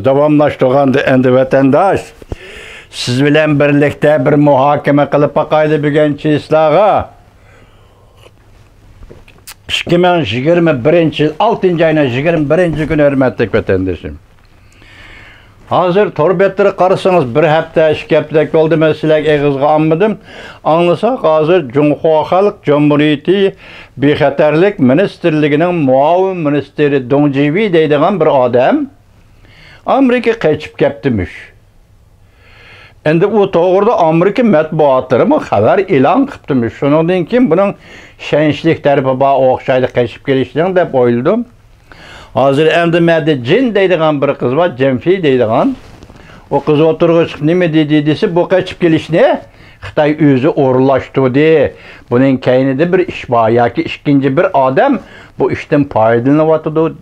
davamlaştırgandı endi vatandaş. Siz bilen birlikte bir muhakeme kılıp bakaydı bugün çizlağa. 2021 yıl 6. ayına 21. gün hürmetlik vatandaşım. Hazır torbetleri qarısanız bir hafta, 2 hafta oldu ben sizlerge eğizge anmadım. Anlasak hazır Cumhuriyet Halk Cumhuriyeti Bexatarlik Ministerliğinin muavin ministeri Dong Jiwi deydiğen bir adam Amerika kaçıp keptimiş. Endi o doğruda Amerika matbuatları mı haber ilan kıptimiş. Şunun kim bunun şenşlik tarafı bağ oğuşaydı kaçıp geliştiğini de oyladım. Hazır endi mədə Cin deydiğen bir kız var, Cemfi deydiğen. O kız oturğuş nime dediyse bu kaçıp gelişine Xitay özü uğurlaştırdı. Bunun keynide bir iş var, yaki ikinci bir adam bu işten faydalanıvatıdı.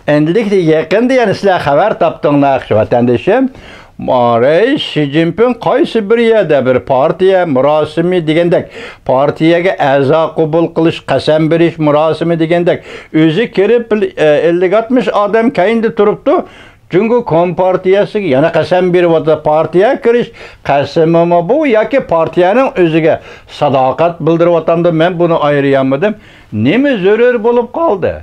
Endilikle yakında yani sizler haber tapdığınlar vatandaşım. Reis Xi Jinping qaysi bir yerdə bir partiya murasimi degендek, partiyaya a'zo qabul qilish, qasam berish murasimi degендek, o'zi kirib 50-60 odam kayında turibdi. Çünkü Kompartiyası yana qasam berib partiya kirish, qasamimi bu yoki partiyaning o'ziga sadoqat bildirib otamda men buni ayırayamadım. Nima zarur bo'lib qoldi?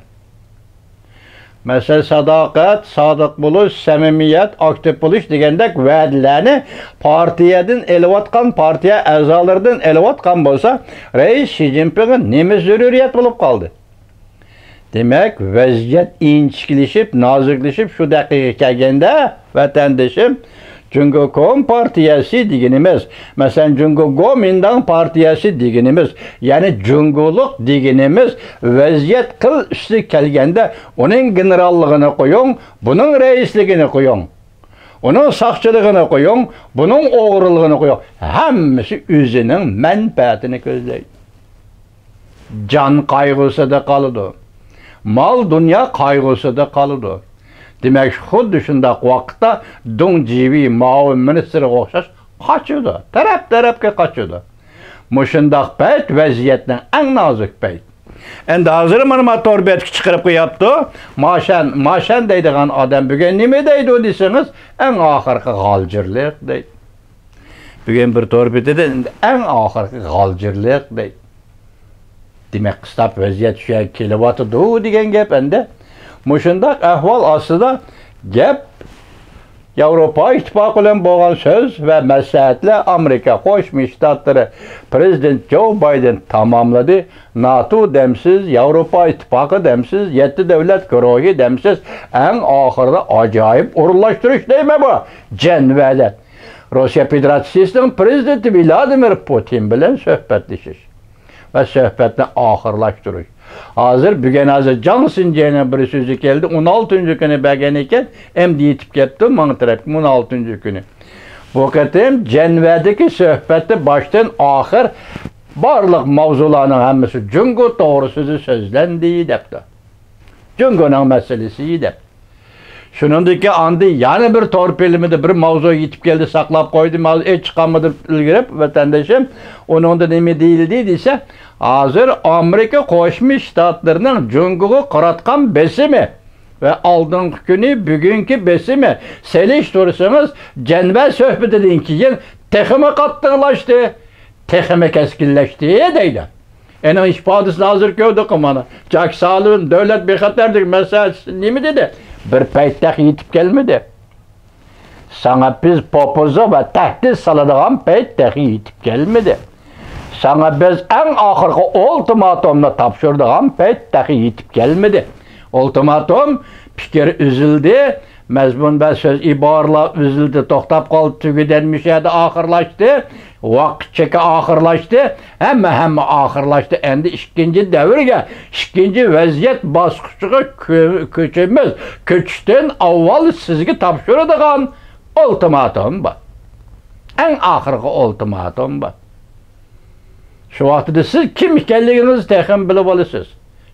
Mesela sadakat, sadık buluş, samimiyet, aktif buluş degендek vədilərini partiyadan elevatkan, partiya əzalardan elevatkan bolsa, Reis Xi Jinping'in neme zürüriyet bulup kaldı. Demek vəziyyət inçikleşip, nazikleşip şu dakika kelgende vatandaşım, çünkü Kompartiyası degenimiz, mesela çünkü Kuomintang partiyası degenimiz, yani cünguluk degenimiz, vaziyet kıl üstü kelgende onun generallığını koyun, bunun reisliğini koyun. Onun sakçılığını koyun, bunun oğurluğunu koyun. Hemmisi özünün menfaatini gözleydi. Can kaygısı da kalıdı. Mal dünya kaygısı da kalıdı. Demek xuddi shundaq vaqtda Dong Jiwi muavin ministri o'xshash qochdi. Taraf-tarafga qochdi. Mushundaq payt vaziyatning eng nozik payt. Endi hozir mana torbetga chiqarib qo'yapti. Mashan deydigan odam bugun nima deydi desangiz, eng oxirgi g'aljirlik deydi. Bugun bir torbetda eng oxirgi g'aljirlik deydi. Demek qistab vaziyat shu kelyapti degan gap endi. Muşundak ahval aslında gap Avrupa İttifakı ile boğan söz ve məsləhətlə Amerika Qoşmuş Ştatları Prezident Joe Biden tamamladı. NATO demsiz, Avrupa İttifakı demsiz, 7 devlet güruhu demsiz en ahırda acayip uğurlaştırış değil mi bu? Cenvədə. Rusya Federasyası'nın Prezidenti Vladimir Putin bilen söhbetleşir ve söhbetini ahırlaştırır. Hazır bugün hazır Johnson diyene bir sözü geldi. 16. günü bəgən eken hem deyitip getdi. Mana tərəf 16. günü. Bu qatim Cenvədəki söhbəti başdan axır barlıq mavzularının hamısı Cungo doğrusuzu sözləndi depdi. Cungo'nun meselesi dep. Şunundaki andı yani bir torpilimide bir mavzu yitip geldi saklap koydu. Hiç çıkamadı ilgirip vatandaşım. Onun da nemi değildi ise hazır Amerika Qoşmuş Ştatlarının Cungo'yu qaratqan besimi ve aldığın günü bugünkü besimi seliş durursanız Cenvə söhbetinden keyin texime kattıqlaştı, texime keskinleşti deydi. En işbadısını hazır gördük ama Jack Sullivan devlet bexatarlık meselesi nemi dedi? Bir paytaq yetip gelmedi. Sana biz popuza ve tehdit saladığan paytaq yetip gelmedi. Sana biz en ahırkı ultimatumla tapşırdığan paytaq yetip gelmedi. Ultimatum fikir üzüldü, mezmun ve söz ibarla üzüldü, toxtab qaldı, tügüdenmiş yerde ahırlaştı, vaqt çeki ahırlaştı, hem ahırlaştı. Endi ikinci devirge, ikinci vaziyet baskıçıga köçemiz, köçten avval sizge tapşırdığan ultimatum var. En ahırkı ultimatum var. Şu vaxtda siz kim ikənliginizi texin bilib olasınız.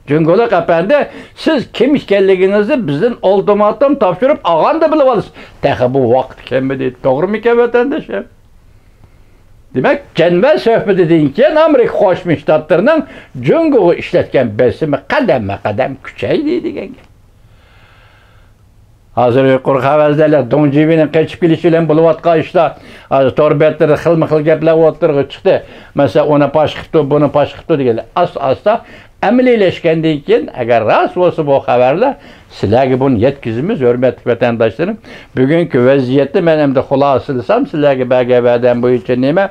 Cüngoluk efendi, siz kim ikənliginizi bizden ultimatum tapşırıp ağan da bilib olasınız. Texi bu vaqt kemidi, doğru mu ki vatandaşım? Demek Cenvə söhbeti deyinken Amerika Qoşmuş Ştatlarının Cungo'yu işletken besimi kadem küçeydi degan. Hazır yuqori xabardalar Dong Jiminning qaytib kelishi bilan bo'layotgan ishlar, hozir torbetlarda xilma-xil gaplar o'tirib chiqdi. Masalan, uni pash qildi, buni pash qildi deganlar. Asta amaliyleşkendan keyin agar rost bo'lsa bu xabarlar sizlarga buni yetkazamiz, hurmatli vatandoshlarim. Bugungi vaziyatni men endi xulosalasam sizlarga bergan bo'yicha nima?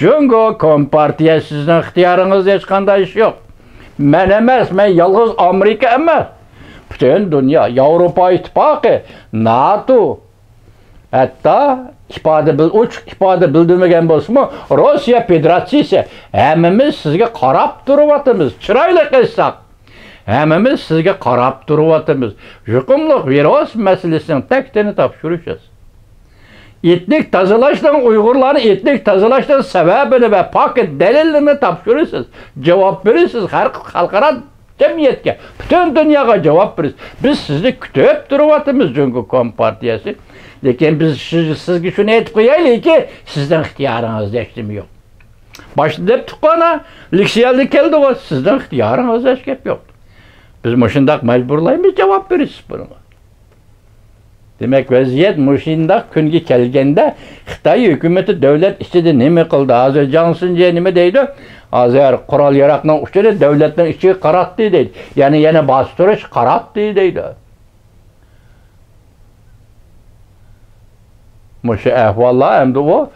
Jungo Kompartiya sizning ixtiyoringizda hech qanday ish yo'q. Men emas, men yolg'iz Amerika emas. Bütün dünya, Avrupa İttifakı, NATO, hatta ifade bildirmegen bolsunmu, Rusya Federatsiyasi, hemimiz sizge qarab turuvatımız, çırayla qilsak, hemimiz sizge qarab turuvatımız. Yuqumluq virus meselesinin tekini tapşırışız. Etnik tazılaştan Uygurların etnik tazılaştan sebebini ve paket delillerini tapşırırsınız. Cevap verirsiniz halkara cemiyetke. Bütün dünyaya cevap veririz. Biz sizi kütüp duruvatımız Jungo Kompartiyası. Lekin biz sizge şunu etip koyaylı ki sizden ihtiyarınızda eşlemi yok. Başta hep tıkkana liksiyeldi keldi o sizden ihtiyarınızda eşlemi yok. Biz muşundak mecburlayımız cevap veririz bunu. Demek vaziyet muşindak künge kelgende Xitay hükümeti devlet içinde neme kıldı? Hazır Johnson diye neme deydi? Hazır kural yaraktan uçtu devletten içi karattı deydi. Yani yine bastırış karattı deydi. Muşu ehvallah hem de o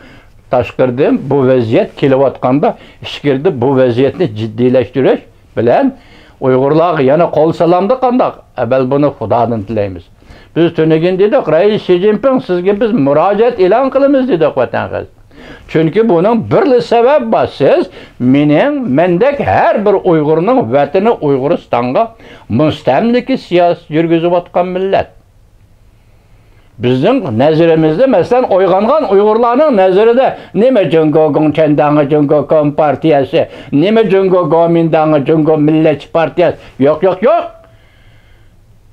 taşkırdım bu vaziyet kilovatkanda işkirdi bu vaziyetini ciddileştiriş bilen Uygurlar yana kol salamdı kandak. Ebel bunu Xudadan tileyimiz. Biz tünegin dedik, Reis Xi Jinping sizge biz müracaat ilan kılımız dedik vatandaş. Çünkü bunun birli sebep var. Siz mendek her bir Uygur'un vatini Uyguristan'a müstemliki siyasi yürgüzüp atkan millet. Bizim nezirimizde mesela oygangan Uygurların neziride nime Jungo Gongchendanı Jungo Kompartiyası, nime Jungo Gomindanı Jungo Milletçi Partiyası. Yok.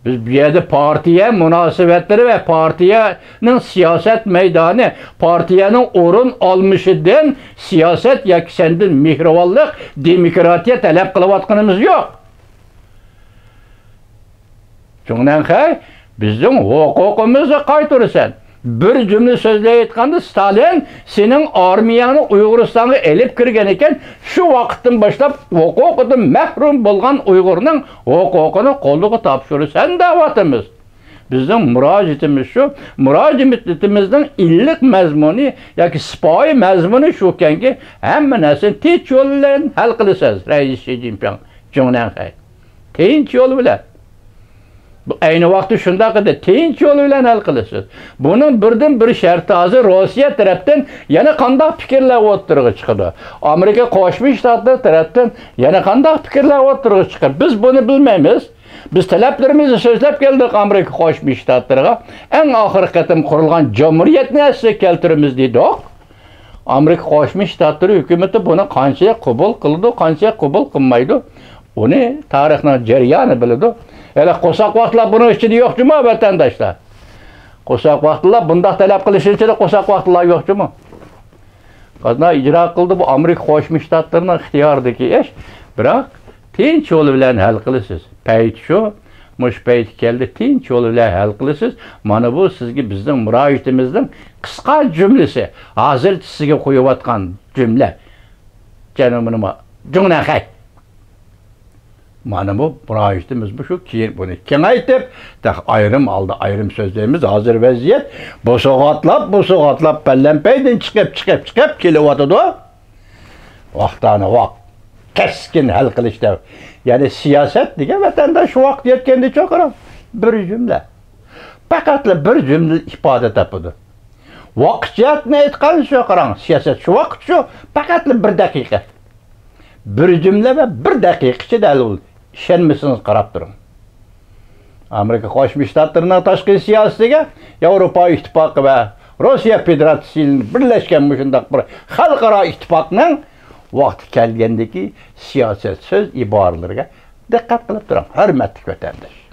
Biz bir yerde partiye münasebetleri ve partiyenin siyaset meydanı, partiyenin orun almışıdan siyaset yakisendin mihrivallık, demokratiye talep kılıvatkanımız yok. Çünkü bizim hukukumuzu kaytırırsan. Bir cümle sözle aytganda Stalin senin armiyanı Uyguristan'a elip kirgen eken şu vakittin başlap hukukudan mehrum bolgan Uygur'un hukukunu kolluğu tapşırırsan davatımız. Bizim müracaatimiz şu, müracaatimizden illik mezmunu, yaki sipahi mezmunu şu ki hemen nesin tinç yoluyla hal kılısınız Reis Xi Jinping. Tinç yolu bile. Aynı vakti şunda kadar tinç yoluyla hal kılısınız. Bunun birden bir şartı hazır Rusya taraftan yana kandak fikirler oturduğu çıkıyor. Amerika Koşmuş Ştatları taraftan yana kandak fikirler oturduğu çıkıyor. Biz bunu bilmemiz. Biz taleplerimizi sözlep geldik Amerika Koşmuş Ştatları'na. En ahir katım kurulgan Cumhuriyetini size keltirimiz dedik. Amerika Koşmuş Ştatları hükümeti bunu kançaya kabul kıldı, kançaya kabul kılmaydı. Onu tarihinin cereyanı bildi. Hele qo'saq vaqtlar bunun içinde yok mu vatandaşlar? Qo'saq vaqtlar bunda talep kılışı içinde qo'saq vaqtlar yok mu? Kadına icra kıldı bu Amerika Koşmuş Ştatlarının ihtiyardaki iş. Bırak tinç yolu bilen hal kılısız. Peyt şu, muş peyt geldi tinç yolu bilen hal kılısız. Mana bu sizge bizden müracaatimizden kıska cümlesi. Hazır sizge koyuvatkan cümle. Canımınıma cümle kay. Mana bu müracaatimiz bu şu ki bunu kengaytip ayrım aldı ayrım sözlerimiz hazır vaziyet bu soğatlap pellenpeyden çıkıp kilovatıdı vaktana vakt keskin hal kılışta yani siyaset diye vatandaş vakt yetkendi çok aram bir cümle fakatla bir cümle ifade tapıdı vakçiyat ne etkan çok aram siyaset şu vakt şu fakatla bir dakika bir cümle ve bir dakika içinde hal oldu. İşenmişsiniz qarab durun. Amerika Qo'shma Shtatlarning tashqi siyosatiga Avrupa İttifaqı ve Rusya Federatsiyasining birlashgan mushundaq bir xalqaro ittifoqning vaqti kelgandagi siyoset so'z iboralariga diqqat qilib turing, hurmatli vatandosh.